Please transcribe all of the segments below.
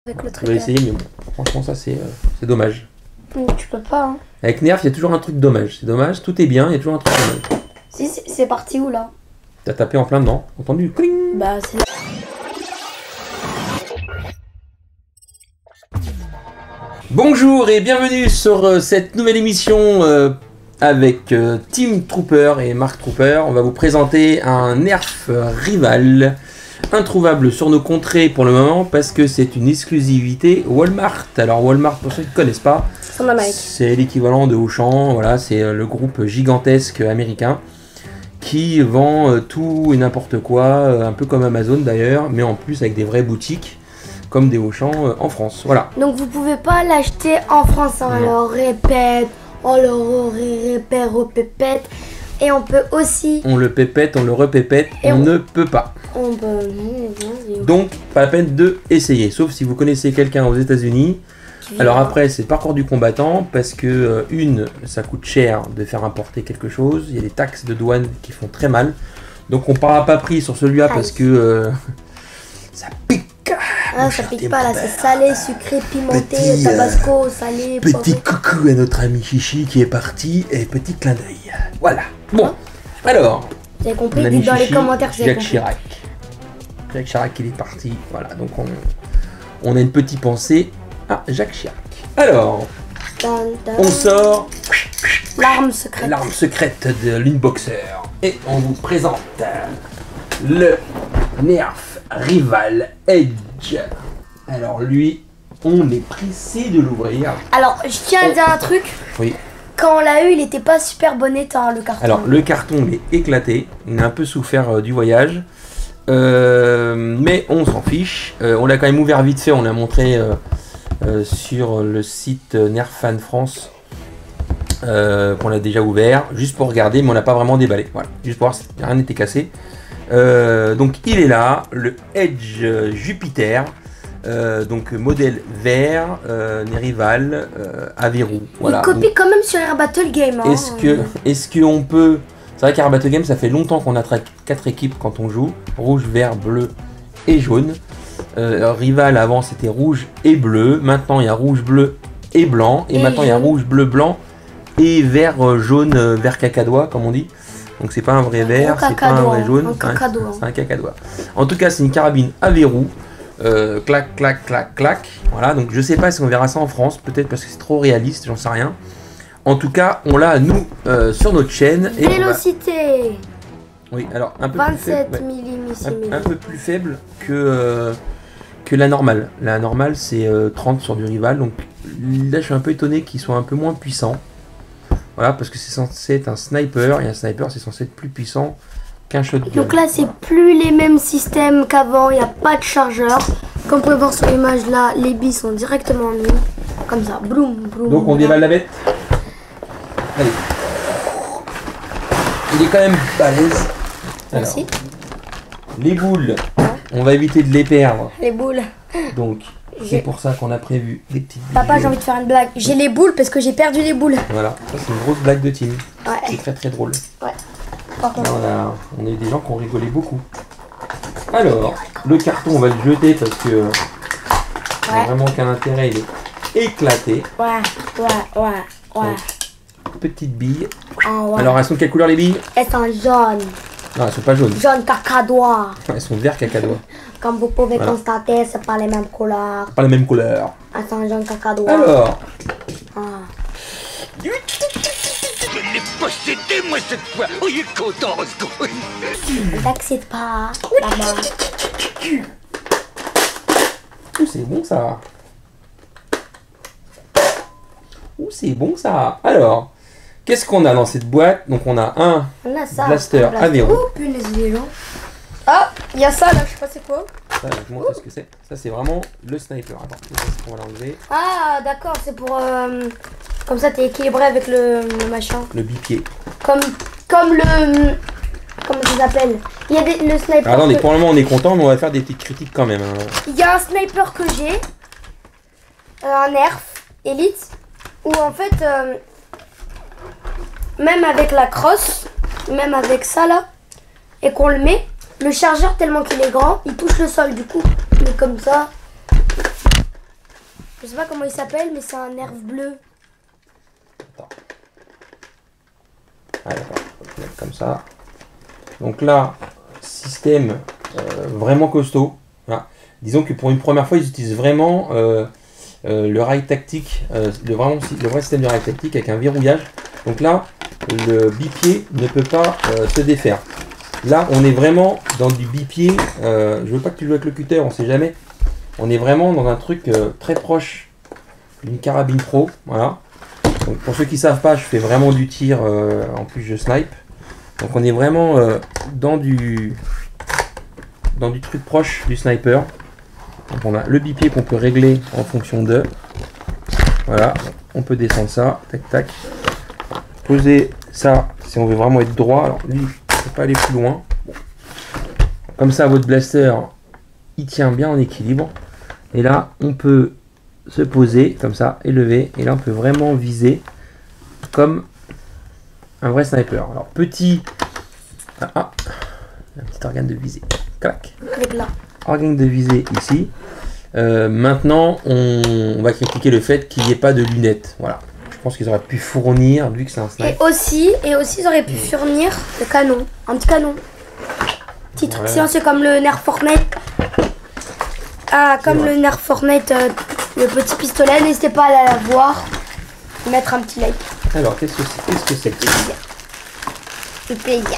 Avec le On va essayer, mais bon, franchement, ça c'est dommage. Tu peux pas, hein. Avec Nerf, il y a toujours un truc dommage. C'est dommage, tout est bien, il y a toujours un truc dommage. Si, c'est parti où là? T'as tapé en plein dedans, entendu? Cling. Bah, c'est. Bonjour et bienvenue sur cette nouvelle émission avec Team Trooper et Mark Trooper. On va vous présenter un Nerf rival introuvable sur nos contrées pour le moment parce que c'est une exclusivité Walmart. Alors Walmart, pour ceux qui ne connaissent pas, c'est l'équivalent de Auchan, voilà, c'est le groupe gigantesque américain qui vend tout et n'importe quoi, un peu comme Amazon d'ailleurs, mais en plus avec des vraies boutiques comme des Auchan en France, voilà. Donc vous pouvez pas l'acheter en France, hein, on leur répète, répète, et on peut aussi... On le pépette, on le repépette, et on ne peut pas. On peut... Donc, pas la peine de essayer, sauf si vous connaissez quelqu'un aux États-Unis. Alors après, c'est le parcours du combattant, parce que, ça coûte cher de faire importer quelque chose, il y a des taxes de douane qui font très mal. Donc on ne parlera pas prix sur celui-là, parce que ça pique. Ah, ça pique pas là, c'est salé, sucré, pimenté, tabasco, salé. Petit coucou à notre ami Chichi qui est parti, et petit clin d'œil. Voilà. Bon, alors... Vous avez compris? Dites dans les commentaires si vous avez compris. Jacques Chirac, il est parti. Voilà, donc on a une petite pensée à Jacques Chirac. Alors, on sort l'arme secrète. L'arme secrète de l'Unboxer. Et on vous présente le Nerf Rival Edge. Alors lui, on est pressé de l'ouvrir. Alors, je tiens à dire un truc. Oui. Quand on l'a eu, il était pas super bon état, le carton. Alors, le carton, il est éclaté. Il a un peu souffert du voyage. Mais on s'en fiche. On l'a quand même ouvert vite fait. On l'a montré sur le site Nerfan France. Qu'on l'a déjà ouvert. Juste pour regarder, mais on n'a pas vraiment déballé. Voilà. Juste pour voir si rien n'était cassé. Donc, il est là. Le Edge Jupiter. Donc modèle vert, Rival, à verrou. Voilà. Il copie quand même sur Air Battle Game. Hein. Est-ce qu'on peut... C'est vrai qu'Air Battle Game, ça fait longtemps qu'on a 4 équipes quand on joue. Rouge, vert, bleu et jaune. Rival, avant, c'était rouge et bleu. Maintenant, il y a rouge, bleu et blanc. Et maintenant, il y a rouge, bleu, blanc et vert, jaune, vert cacadois, comme on dit. Donc, c'est pas un vrai vert, c'est pas un vrai jaune. C'est un cacadois. En tout cas, c'est une carabine à verrou. Clac, clac, clac, clac. Voilà, donc je sais pas si on verra ça en France, peut-être parce que c'est trop réaliste, j'en sais rien. En tout cas, on l'a nous sur notre chaîne. Et Vélocité. Oui, alors un peu 27 plus faible, mm. un peu plus faible que la normale. La normale, c'est 30 sur du Rival. Donc là, je suis un peu étonné qu'il soit un peu moins puissant. Voilà, parce que c'est censé être un sniper. Et un sniper, c'est censé être plus puissant qu'un shotgun. Donc là, c'est plus les mêmes systèmes qu'avant. Il n'y a pas de chargeur. Comme vous pouvez voir sur l'image là, les billes sont directement mises. Comme ça, bloum, bloum. Donc on déballe la bête. Allez. Il est quand même balèze. Merci. Les boules, on va éviter de les perdre. Les boules. Donc, c'est pour ça qu'on a prévu des petites billes. Papa, j'ai envie de faire une blague. J'ai les boules parce que j'ai perdu les boules. Voilà, ça c'est une grosse blague de team. Ouais. C'est très très drôle. Ouais. Là, on a eu des gens qui ont rigolé beaucoup. Alors, le carton, on va le jeter parce que il n'a vraiment qu'un intérêt, il est éclaté. Ouais. Donc, petite bille. Oh, ouais. Alors, elles sont de quelle couleur les billes? Elles sont jaunes. Non, elles sont pas jaunes. Jaune cacadois. Elles sont vert cacadois. Comme vous pouvez constater, c'est pas les mêmes couleurs. Pas la même couleur. Elles sont jaune cacadois. Alors. Je l'ai possédé, moi, cette fois. Oh, il est content, Ne t'excite pas, maman. C'est bon ça. C'est bon ça. Alors, qu'est-ce qu'on a dans cette boîte? Donc on a un blaster à verrou. Oh, punaise, les gens. Ah, il y a ça là, je sais pas c'est quoi. Ça, je vous montre ce que c'est. Ça, c'est vraiment le sniper. Attends, on va l'enlever. Ah, d'accord, c'est pour... Comme ça, t'es équilibré avec le machin. Le bipied. Comme le... Comment ça s'appelle? Il y a le sniper... Attendez, pour le moment, on est content, mais on va faire des petites critiques quand même. Hein. Il y a un sniper que j'ai. Un Nerf Elite. Où en fait... même avec la crosse, même avec ça là, et qu'on le met, le chargeur tellement qu'il est grand, il touche le sol du coup. Mais comme ça, Je sais pas comment il s'appelle, mais c'est un nerf bleu. Attends. Ah, d'accord. On va le mettre comme ça. Donc là, système vraiment costaud. Voilà. Disons que pour une première fois, ils utilisent vraiment le rail tactique, le vrai système de rail tactique avec un verrouillage. Donc là, le bipied ne peut pas se défaire. Là, on est vraiment dans du bipied. Je veux pas que tu joues avec le cutter, on sait jamais. On est vraiment dans un truc très proche d'une carabine pro. Voilà. Donc pour ceux qui savent pas, je fais vraiment du tir. En plus, je snipe. Donc on est vraiment dans du truc proche du sniper. Donc on a le bipied qu'on peut régler en fonction de. Voilà, on peut descendre ça, tac tac. Poser ça si on veut vraiment être droit. Alors lui, je ne peux pas aller plus loin. Bon. Comme ça, votre blaster, il tient bien en équilibre. Et là, on peut se poser comme ça, élever. Et là, on peut vraiment viser comme un vrai sniper. Alors petit, un petit organe de visée. Clac. Organe de visée ici. Maintenant, on va critiquer le fait qu'il n'y ait pas de lunettes. Voilà. Je pense qu'ils auraient pu fournir, vu que c'est un sniper. Et aussi, ils auraient pu fournir le canon. Un petit canon. Petit truc silencieux comme le nerf Fortnite. Ah, comme le nerf Fortnite, le petit pistolet. N'hésitez pas à aller voir. Mettre un petit like. Alors, qu'est-ce que c'est que ça? Le plaisir.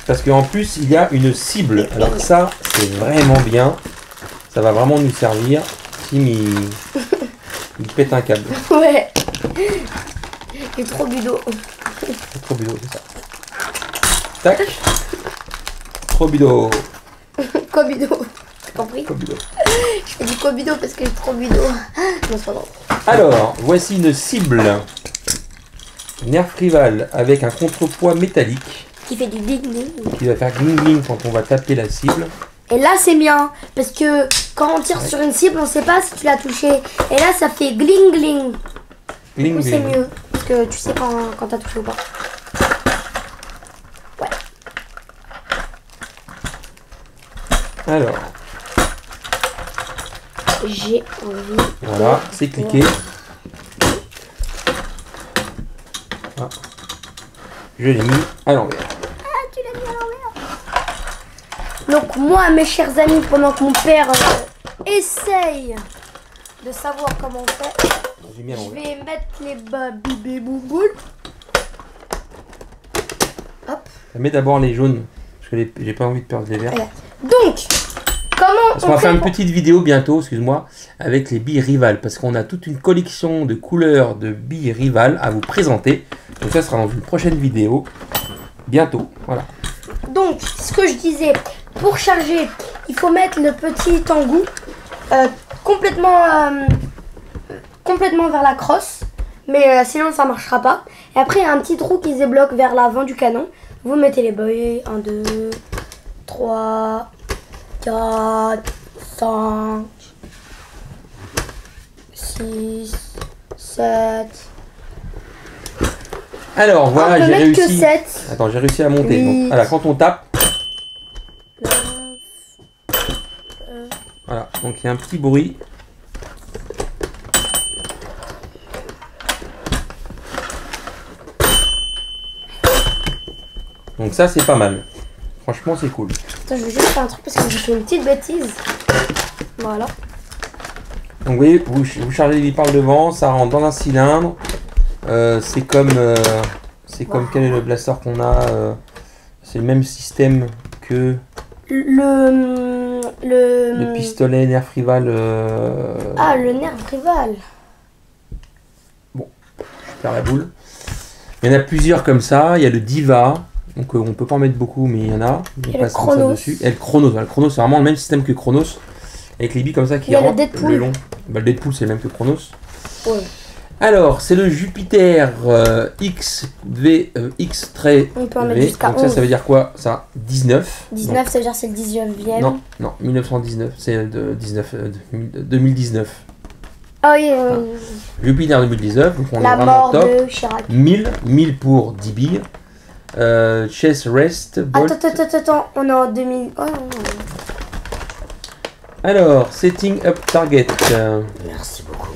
Parce qu'en plus, il y a une cible. Alors ça, c'est vraiment bien. Ça va vraiment nous servir. Tim, il pète un câble. Ouais. Il est trop budo. C'est trop budo, c'est ça. Tac. Trop budo. Cobido. T'as compris? Cobido. Je fais du cobido parce que je suis trop budo. Non, c'est pas drôle. Alors, voici une cible. Nerf rival avec un contrepoids métallique. Qui fait du gling gling. Qui va faire gling gling quand on va taper la cible. Et là c'est bien, parce que quand on tire sur une cible, on sait pas si tu l'as touché. Et là ça fait gling gling. Gling C'est gling. mieux, parce que tu sais quand t'as touché ou pas. Ouais. Alors, j'ai envie. voilà, c'est cliqué. Ah. Je l'ai mis à l'envers. Tu l'as mis à l'envers. Donc moi, mes chers amis, pendant que mon père essaye de savoir comment on fait, J'ai mis à je l'envers. vais mettre les babibés bouboules. Hop. Mets d'abord les jaunes, parce que j'ai pas envie de perdre les verts. Donc, comment Parce qu'on va faire une petite vidéo bientôt, excuse-moi, avec les billes rivales, parce qu'on a toute une collection de couleurs de billes rivales à vous présenter. Donc ça sera dans une prochaine vidéo, bientôt, voilà. Donc, ce que je disais, pour charger, il faut mettre le petit tangout complètement vers la crosse, mais sinon ça marchera pas. Et après, il y a un petit trou qui se débloque vers l'avant du canon. Vous mettez les buoys, 1, 2, 3, 4, 5, 6, 7. Alors voilà, j'ai réussi. Que 7. Attends, j'ai réussi à monter. 8. Donc, voilà, quand on tape, 9, voilà, donc il y a un petit bruit. Donc ça c'est pas mal. Franchement c'est cool. Attends, je vais juste faire un truc parce que j'ai fait une petite bêtise. Voilà. Donc vous voyez, vous chargez les billes par le devant, ça rentre dans un cylindre. C'est comme quel est le blaster qu'on a. C'est le même système que le pistolet nerf rival. Ah, le nerf rival. Bon, je perds la boule. Il y en a plusieurs comme ça. Il y a le Diva. Donc on peut pas en mettre beaucoup, mais il y en a. Et le Chronos. Dessus. Et le Chronos. Le Chronos, c'est vraiment le même système que Chronos. Avec les billes comme ça qui rentrent le long. Bah, le Deadpool, c'est le même que Chronos. Ouais. Alors, c'est le Jupiter X-V. On peut en mettre jusqu'à Donc 11. ça veut dire quoi? Ça, 19. 19, Donc, ça veut dire c'est le 19e. non, 1919. C'est 2019. Ah oui, Jupiter 2019. Donc on la est vraiment mort top. de Chirac. 1000 pour 10 billes. Chess Rest. Bolt. Attends, on est en 2000. Oh, non. Alors, Setting Up Target. Merci beaucoup.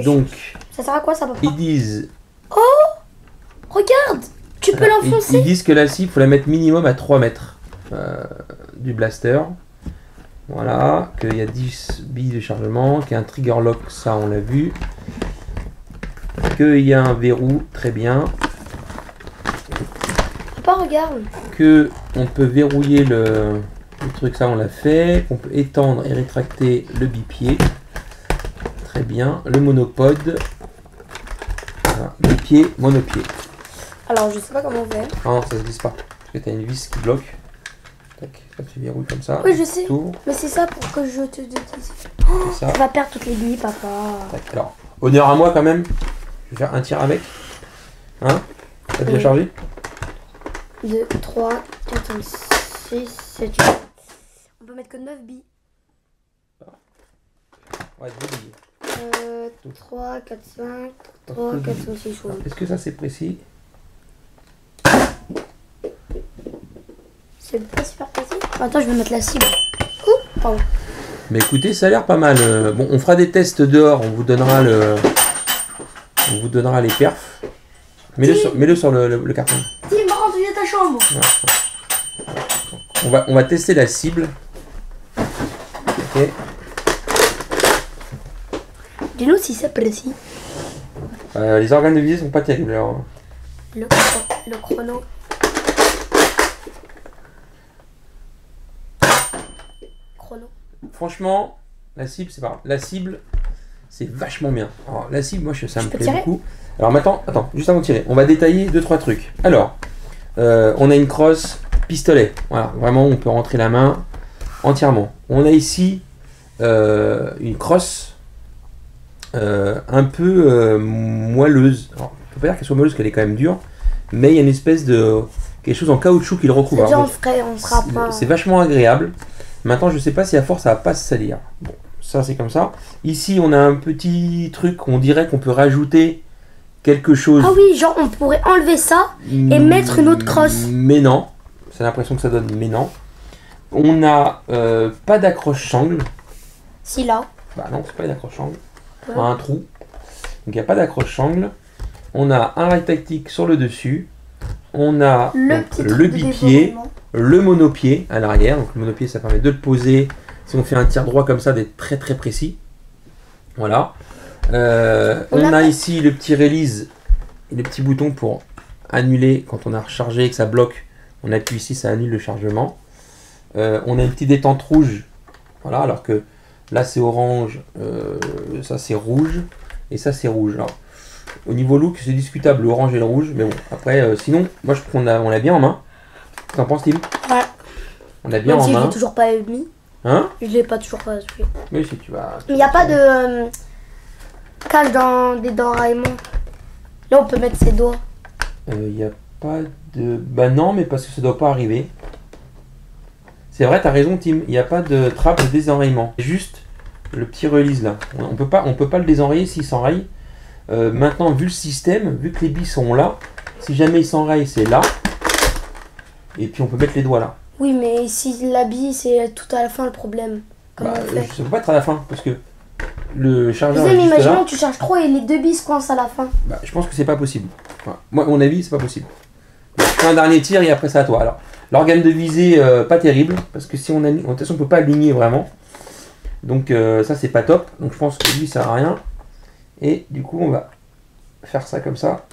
Donc, Ça sert à quoi ça, papa? ils disent... Regarde! Tu peux Alors, l'enfoncer? ils disent que la cible, il faut la mettre minimum à 3 mètres du blaster. Voilà, qu'il y a 10 billes de chargement, qu'il y a un trigger lock, ça on l'a vu. Qu'il y a un verrou, très bien. Papa, regarde. Que on peut verrouiller le truc, ça on l'a fait. Qu'on peut étendre et rétracter le bipied. Très bien. Le monopode. Voilà, bipied, monopied. Alors, je sais pas comment on fait. Ah non, ça se glisse pas. Parce que tu as une vis qui bloque. Tac, ça tu verrouilles comme ça. Oui, je sais. T'ouvres, Mais c'est ça pour que je te dise. comme ça. Tu vas perdre toutes les billes, papa. Tac. Alors, honneur à moi quand même. Je vais faire un tir avec. Hein? T'as déjà Oui. chargé? 2, 3, 4, 5, 6, 7, 8. On peut mettre que 9 billes. Ouais, 2 billes. 3, 4, 5, 3, 4, 5, 6, Alors, est-ce que ça c'est précis? C'est pas super précis. Attends, je vais mettre la cible. Ouh, pardon. Mais écoutez, ça a l'air pas mal. Bon, on fera des tests dehors, on vous donnera les perfs. Mets-le sur le carton. Tim, rentre dans ta chambre. On va tester la cible. Ok. Dis-nous si c'est précis. Les organes de visée sont pas terribles. Alors. Le chrono. Franchement, la cible, c'est pas grave. La cible, c'est vachement bien. Alors, la cible, moi, ça me peux plaît tirer beaucoup. Alors maintenant, attends, juste avant de tirer, on va détailler 2-3 trucs. Alors, on a une crosse pistolet. Voilà, vraiment, on peut rentrer la main entièrement. On a ici une crosse un peu moelleuse. Alors, je peux pas dire qu'elle soit moelleuse, qu'elle est quand même dure, mais il y a une espèce de quelque chose en caoutchouc qui le recouvre. Déjà, Alors, on sera pas. c'est vachement agréable. Maintenant, je sais pas si à force ça va pas se salir. Bon, ça c'est comme ça. Ici, on a un petit truc, on dirait qu'on peut rajouter quelque chose. Ah oui, genre on pourrait enlever ça et mettre une autre crosse. Mais non, c'est l'impression que ça donne, mais non. On n'a pas d'accroche-sangle. Si là. Bah non, c'est pas une accroche-sangle. Ouais. On a un trou. Donc il n'y a pas d'accroche-sangle. On a un rail tactique sur le dessus. On a Le donc, petit le truc de bipied. développement. Le monopied à l'arrière, donc le monopied ça permet de le poser, si on fait un tir droit comme ça, d'être très très précis. Voilà. On a ici le petit release et le petit bouton pour annuler quand on a rechargé et que ça bloque. On appuie ici, ça annule le chargement. On a une petite détente rouge, voilà, alors que là c'est orange, ça c'est rouge et ça c'est rouge. Alors, au niveau look c'est discutable le orange et le rouge, mais bon après sinon moi je trouve on l'a bien en main. T'en penses, Tim? Ouais. On l'a bien Même en si je main. l'ai toujours pas mis. Hein? Je l'ai pas toujours pas fait. Oui, si tu vas. Il n'y a pas de cale dans des d'enraillement. Là, on peut mettre ses doigts. Il n'y a pas de. Bah non, mais parce que ça doit pas arriver. C'est vrai, t'as raison, Tim. Il n'y a pas de trappe de désenrayement. C'est juste le petit release là. On peut pas le désenrayer s'il s'enraye. Maintenant, vu le système, vu que les billes sont là, si jamais il s'enraye, c'est là. Et puis on peut mettre les doigts là. Oui, mais si la bille, c'est tout à la fin le problème. Comment Bah, on fait? ça peut pas être à la fin parce que le chargeur est Deuxième, juste imaginons là. que tu charges trop et les deux billes se coincent à la fin. Bah, je pense que c'est pas possible. Enfin, moi, à mon avis, c'est pas possible. Je fais un dernier tir et après c'est à toi. Alors, l'organe de visée, pas terrible parce que si on aligne, de toute façon, on peut pas aligner vraiment. Donc ça, c'est pas top. Donc je pense que lui, ça sert à rien. Et du coup, on va faire ça comme ça.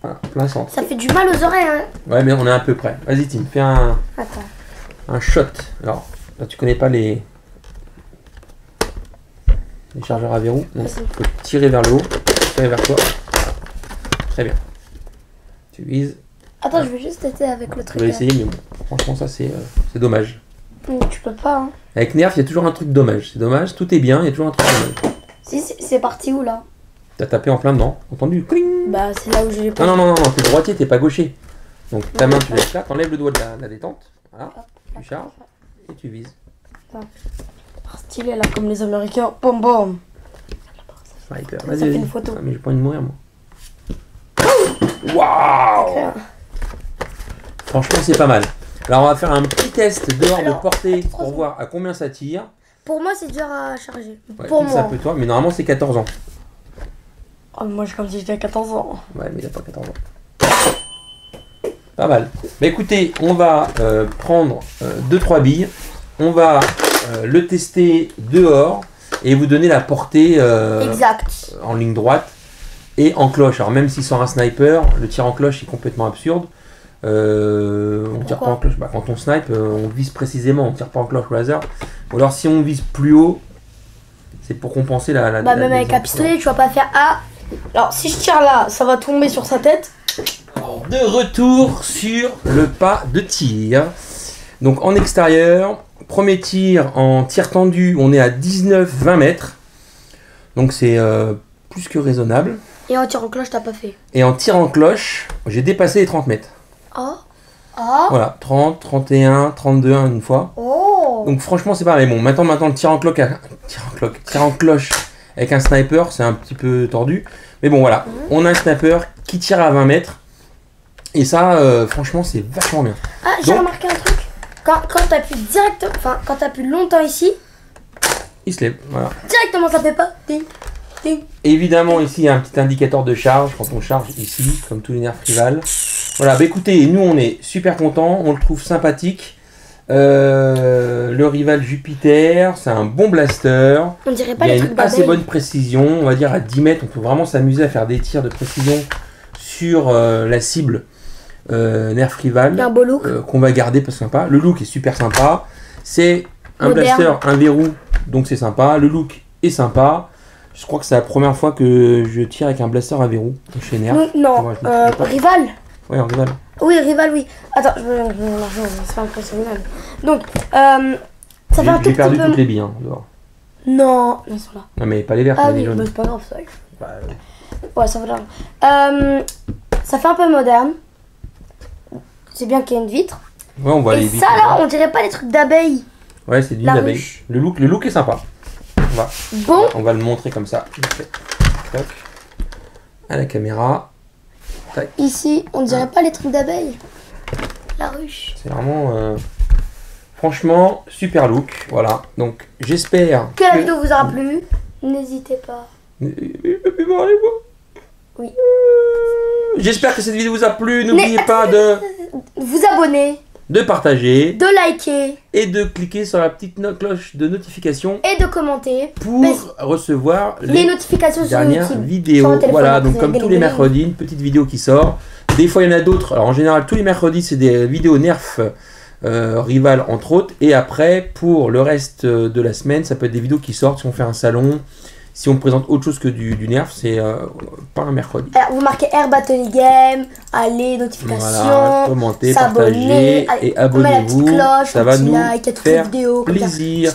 Voilà, plein centre. Ça fait du mal aux oreilles, hein. Ouais, mais on est à peu près. Vas-y, Tim, fais un Attends. shot. Alors, là, tu connais pas les chargeurs à verrou. Donc, il faut tirer vers le haut, tirer vers toi. Très bien. Tu vises. Attends, je vais juste tester avec le Tu truc. vas essayer, mais bon, franchement, ça, c'est dommage. Tu peux pas, hein. Avec Nerf, il y a toujours un truc dommage. C'est dommage, tout est bien, il y a toujours un truc dommage. Si, c'est parti où, là? T'as tapé en plein dedans, entendu? Cling. Bah, c'est là où j'ai les Non, non, non, non, t'es droitier, t'es pas gaucher. Donc ta main, tu laisses là, t'enlèves le doigt de la détente. Voilà, tu charges et tu vises. Stylé, là, comme les Américains. Bom, bom. Sniper. Ça Vas-y, fait vas-y. une photo. Ah, mais j'ai pas envie de mourir, moi. Waouh! Franchement, c'est pas mal. Alors, on va faire un petit test dehors de Alors, portée attends, pour voir à combien ça tire. Pour moi, c'est dur à charger. Ouais, Pour fixe un moi. peu toi, mais normalement, c'est 14 ans. Oh, moi, je comme si j'avais 14 ans. Ouais, mais il a pas 14 ans. Pas mal. Bah écoutez, on va prendre 2-3 billes. On va le tester dehors et vous donner la portée Exact. en ligne droite et en cloche. Alors même s'il sort un sniper, le tir en cloche est complètement absurde. On tire pas en cloche. Bah, quand on snipe, on vise précisément, on tire pas en cloche au hasard. Ou alors si on vise plus haut, c'est pour compenser la Bah même avec un pistolet, tu vas pas faire A. Alors si je tire là, ça va tomber sur sa tête. De retour sur le pas de tir. Donc en extérieur, premier tir en tir tendu, on est à 19-20 mètres. Donc c'est plus que raisonnable. Et en tir en cloche, t'as pas fait. Et en tir en cloche, j'ai dépassé les 30 mètres. Oh. Oh. Voilà, 30, 31, 32 une fois. Oh. Donc franchement c'est pareil. Bon, maintenant le tir en cloche avec un sniper, c'est un petit peu tordu. Mais bon voilà, on a un sniper qui tire à 20 mètres. Et ça, franchement, c'est vachement bien. Ah, j'ai remarqué un truc. Quand t'appuies directement, enfin, quand t'appuies longtemps ici, il se lève, voilà. Directement, ça fait pas. Ding, ding. Évidemment, ici, il y a un petit indicateur de charge quand on charge ici, comme tous les nerfs Rival. Voilà, bah écoutez, nous, on est super contents, on le trouve sympathique. Le Rival Jupiter, c'est un bon blaster. On dirait pas il y a les trucs une assez bonne précision, on va dire à 10 mètres, on peut vraiment s'amuser à faire des tirs de précision sur la cible. Nerf Rival, il y a un beau look. qu'on va garder parce que c'est sympa. Le look est super sympa. C'est un Moderne. blaster, un verrou, donc c'est sympa. Le look est sympa. Je crois que c'est la première fois que je tire avec un blaster à verrou chez Nerf. Non, Moi, je me souviens pas. Rival. Ouais, en Rival. Oui, Rival, oui. Attends, c'est pas impressionnant. Donc, ça fait un tout J'ai petit perdu peu. toutes les billes hein, dehors. Non, ils sont là. Non, mais pas les vertes, Ah mais oui, les jaunes. bah, c'est pas grave ça. Bah, Ouais, ça va là. Ça fait un peu moderne. C'est bien qu'il y ait une vitre. ouais, on voit les Et billes. ça là, on dirait pas les trucs d'abeilles. Ouais, c'est d'une la abeille. ruche. Le look est sympa. Bon, On va le montrer comme ça. Tac. À la caméra. Tac. ici, on dirait pas les trucs d'abeilles. La ruche. C'est vraiment, franchement, super look. Voilà. Donc, j'espère Que la vidéo vous aura plu. N'hésitez pas. Oui. J'espère que cette vidéo vous a plu. N'oubliez pas Vous abonner, de partager de liker et de cliquer sur la petite cloche de notification et de commenter pour Mais- recevoir les notifications sur dernières YouTube. Sur vidéos. le téléphone, Voilà, vous donc avez comme gagné tous les des mercredis, une petite vidéo qui sort. Des fois, il y en a d'autres. Alors en général, tous les mercredis, c'est des vidéos Nerf Rival, entre autres. Et après, pour le reste de la semaine, ça peut être des vidéos qui sortent si on fait un salon. Si on présente autre chose que du Nerf, c'est pas un mercredi. Alors, vous marquez Air Battle Game, allez, notifications, Voilà, commentez, s'abonner, partagez allez, et on met la abonnez-vous. petite cloche, Ça un va petit nous like, il y a toutes les faire vidéos, comme ça. plaisir.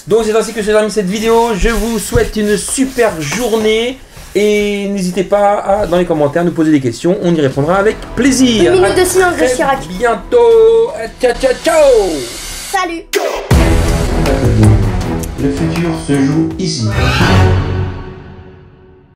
Donc c'est ainsi que je termine cette vidéo. Je vous souhaite une super journée. Et n'hésitez pas à, dans les commentaires, nous poser des questions. On y répondra avec plaisir. Une minute de silence de Très Chirac. bientôt. Ciao, ciao, ciao. Salut. Le futur se joue ici.